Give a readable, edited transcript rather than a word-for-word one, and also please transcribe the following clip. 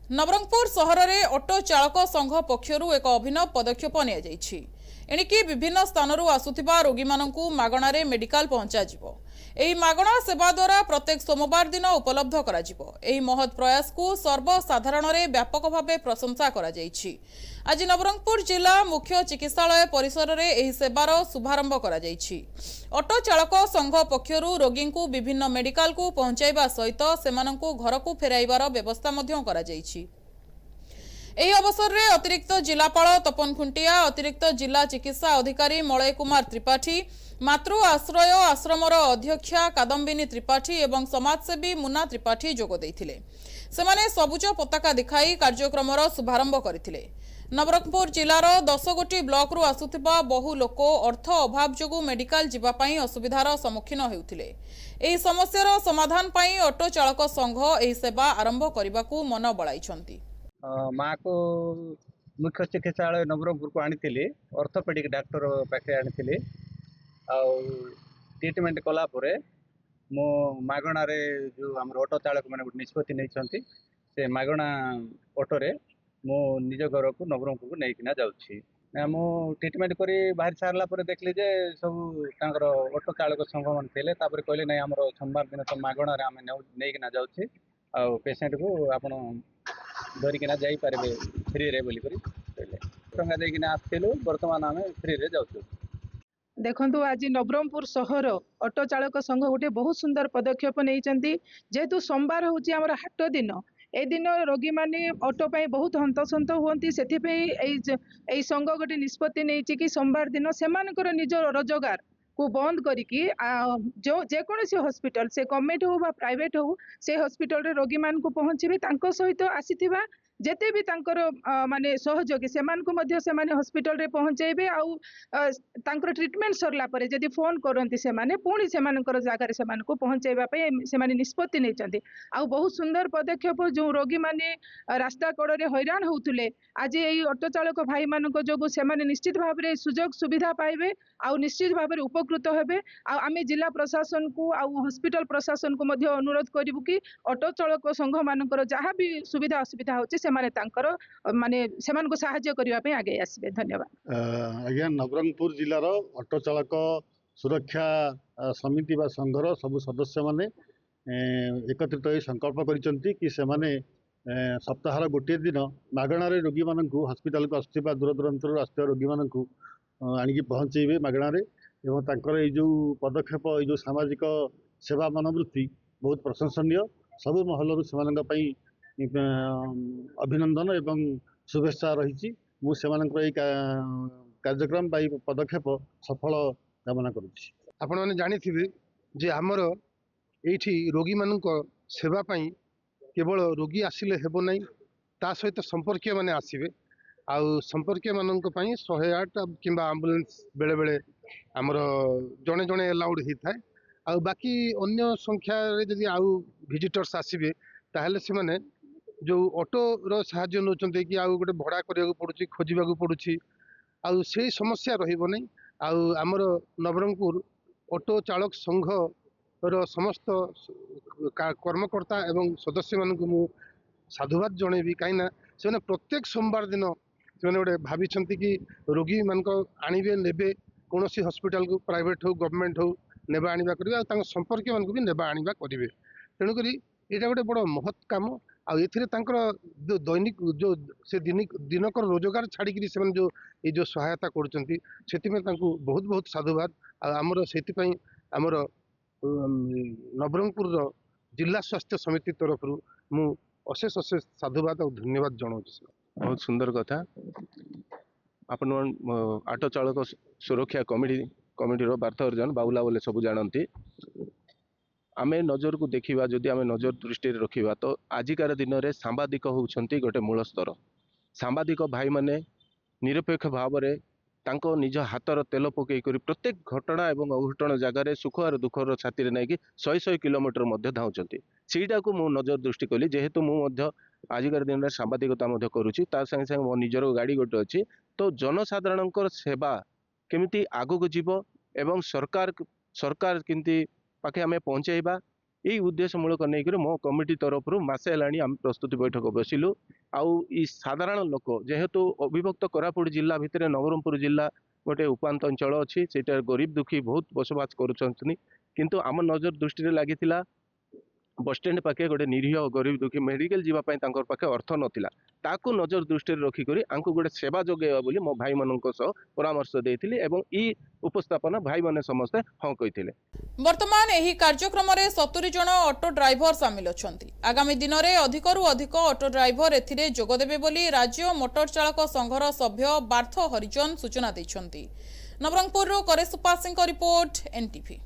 नवरंगपुर सहर में ऑटो चालक संघ पक्षर एक अभिनव पदक्षेप नि एणिकी विभिन्न स्थान आसुथिबा रोगी मानकु मागणारे मेडिकल पहुंचाजिबो। एही मागणा सेवा द्वारा प्रत्येक सोमवार दिन उपलब्ध कराजिबो। एही महत् प्रयास को सर्वसाधारण रे व्यापक भावे प्रशंसा करा जायछि। आज नवरंगपुर जिला मुख्य चिकित्सालय परिसर रे एही सेवार शुभारंभ करा जायछि। ऑटो चालक संघ पक्षरु रोगी को विभिन्न मेडिकल को पहुंचाइबा सहित सेमानंकु घर को फेराइबार व्यवस्था मध्य करा जायछि। ଏହି ଅବସରରେ ଅତିରିକ୍ତ ଜିଲ୍ଲାପାଳ ତପନ ଖୁଣ୍ଟିଆ, ଅତିରିକ୍ତ ଜିଲ୍ଲା ଚିକିତ୍ସା ଅଧିକାରୀ ମଳୟ କୁମାର ତ୍ରିପାଠୀ, ମାତୃ ଆଶ୍ରୟ ଆଶ୍ରମର ଅଧ୍ୟକ୍ଷା କାଦମ୍ବିନୀ ତ୍ରିପାଠୀ ଏବଂ ସମାଜସେବୀ ମୁନା ତ୍ରିପାଠୀ ଯୋଗ ଦେଇଥିଲେ। ସେମାନେ ସବୁଜ ପତାକା ଦେଖାଇ କାର୍ଯ୍ୟକ୍ରମର ଶୁଭାରମ୍ଭ କରିଥିଲେ। ନବରଙ୍ଗପୁର ଜିଲ୍ଲାର 10 ଗୋଟି ବ୍ଲକରୁ ଆସୁଥିବା ବହୁ ଲୋକ ଅର୍ଥ ଅଭାବ ଯୋଗୁଁ ମେଡିକାଲ ଯିବା ପାଇଁ ଅସୁବିଧାର ସମ୍ମୁଖୀନ ହେଉଥିଲେ। ଏହି ସମସ୍ୟାର ସମାଧାନ ପାଇଁ ଅଟୋ ଚାଳକ ସଂଘ ଏହି ସେବା ଆରମ୍ଭ କରିବାକୁ ମନ ବଳାଇଛନ୍ତି। माँ को मुख्य चिकित्सालय नवरंगपुर को आनी ऑर्थोपेडिक डॉक्टर पाखे आनी ट्रीटमेंट कलापर मो मागणार जो आम ऑटो चालक मैंने गोटे निष्पत्ति नहीं से मागणा ऑटोरे मो निज घर को नवरंगपुर को लेकिना जाऊँगी। मु ट्रीटमेंट कर बाहरी सारा पर देखली जे सब ऑटो चालक संघ मान थे कहले ना आम सोमवार दिन तो मागणार आम नहीं जाऊँगी पेसेंट को आपण धरिकिना जापारे फ्री रे बोली टंका देकिना आसलु बर्तमान आम फ्री रे जाऊँ। देखु आज नवरंगपुर सहर ऑटो चालक संघ गोटे बहुत सुंदर पदक्षेप नहीं जेहेतु सोमवार हूँ आम हाट दिन ए दिन रोगी माने ऑटो पाई बहुत हंतसंत हुंती से संघ गोटे निष्पत्ति नहीं कि सोमवार दिन से निज रोजगार को बंद करिकी जो जेकोसी हॉस्पिटल से गवर्नमेंट हो बा प्राइवेट हो से हॉस्पिटल रे रोगी मान को पहुँचे सहित आसीथिबा जेते भी तांकर माने सहयोगी से हॉस्पिटल रे पहुँचेबे आउ तांकर ट्रीटमेंट सरला परे जदि फोन करंती से माने पुणी से जगार से पहुँचेबा से निष्पत्ति नहीं आउ बहुत सुंदर पदक्षेप जो रोगी माने रास्ता कड़े हैरान होउतले आज यही ऑटो चालक भाई मानक जोगु से निश्चित भाव में सुजोग सुविधा पाइबे आउ निश्चित भाव में उपकृत हेबे। आमे जिला प्रशासन को आउ हॉस्पिटल प्रशासन को मध्य अनुरोध करिबु कि ऑटो चालक संघ मानकर जहाँ भी सुविधा असुविधा होचे से माने तांकर माने सेमान को सहायता करिवा पे आगे आसीबे। धन्यवाद। आज्ञा नवरंगपुर जिलार ऑटो चालक सुरक्षा समिति बा संघर सब सदस्य माने एकत्रित हो संकल्प करिसंती कि से माने सप्ताहर गोटे दिन मागणारे रोगी मानकु हॉस्पिटल को आसुथिबा दूर दूरांतर आसुथिबा रोगी मानकु आनिकी पहुँचेबे मागणारे एवं तांकर ये जो पदक्षेप ये जो सामाजिक सेवा मनोवृत्ति बहुत प्रशंसनीय सबु महलर से अभिनंदन एवं शुभेच्छा रही कार्यक्रम पदक्षेप सफल कामना करुच्ची। आपण मैंने जानी जे आमर ये रोगी मान सेवा केवल रोगी आसिले हेबो नहीं ता सहित संपर्क मैंने आसवे आउ संपर्क मान 108 कि आम्बुलेंस बेले बेले आमर जड़े जड़े एलाउड होता है आउ बाकी अन्य संख्या जदि आउ विजिटर्स आसवे ताहले से माने जो ऑटो रो साहाय्य नौचंते कि आउ गोटे भड़ा करिया पड़ुछि खोजिबा पड़ुछि आउ से समस्या रहिबो नै आउ आमर नवरंगपुर ऑटो चालक संघ रो समस्त कर्मकर्ता एवं सदस्य मानक मु साधुवाद जणेबी कहीं से प्रत्येक सोमवार दिन से गोटे भावी कि रोगी मान आणवे नेबे कौन सी हॉस्पिटल को प्राइवेट हो गवर्नमेंट हो नेबा आनिबा करिवे संपर्क मान भी नेबा आनिबा करिवे तेणुक यहाँ गोटे बड़ महत् कम जो दैनिक जो से दिनकर रोजगार छाड़ी से जो ये जो सहायता कर बहुत बहुत साधुवाद आमर से आमर नवरंगपुर जिला स्वास्थ्य समिति तरफ मु अशेष अशेष साधुवाद और धन्यवाद जनाऊँ। बहुत सुंदर कथा आपण ऑटो चालक सुरक्षा कमिटी वार्ता अर्जन बाबुला बोले सब जानती आमे नजर को देखा जदि आमे नजर दृष्टि रखा तो आजिकार दिन में सांबादिक होउछंती गोटे मूल स्तर सांबादिक भाई माने निरपेक्ष भाव में तांको निज हाथर तेल पकई कर प्रत्येक घटना एवं अघटन जगार सुख और दुखर छाती नहीं कि 100 किलोमीटर मध्य धाउंचंती सीटा को मु नजर दृष्टि कली जेहेतु मु आजिकार दिन में सांबादिकता करुच्ची तार संगे संगे मो निजर गाड़ी गोटे अच्छी तो जनसाधारण सेवा केमिति आगक जीव एवं सरकार केमती पाखे आम पहुँचाइबा यही उद्देश्य मूलक नहीं मो कमिटी तरफ मसे है प्रस्तुति बैठक बसिलु आउ ई साधारण लोक जेहेतु अविभक्त कोरापुट जिला भितर नवरंगपुर जिला गोटे उपांत अंचल अच्छी से गरीब दुखी बहुत बसवास करुँच किंतु आम नजर दृष्टि लगी बसस्टैंड पाखे गोटे निरीह गरीब दुखी मेडिकल जीवाई पाखे अर्थ नाला ताकू नजर दृष्टि रखिक गोटे सेवा जोगेवा बोली मो भाई मान परामर्श देती ई उपस्थापना भाई मैंने समस्ते हाँ कही। वर्तमान एही कार्यक्रम रे 70 जन ऑटो ड्राइवर सामिल अछंती। आगामी दिन में अधिकरू अधिक ऑटो ड्राइवर एथिरे जोग देबे बोली राज्य मोटर चालक संघर सभ्य बार्थ हरिजन सूचना दैछंती। नवरंगपुर करेसुपा सिंह रिपोर्ट NTV।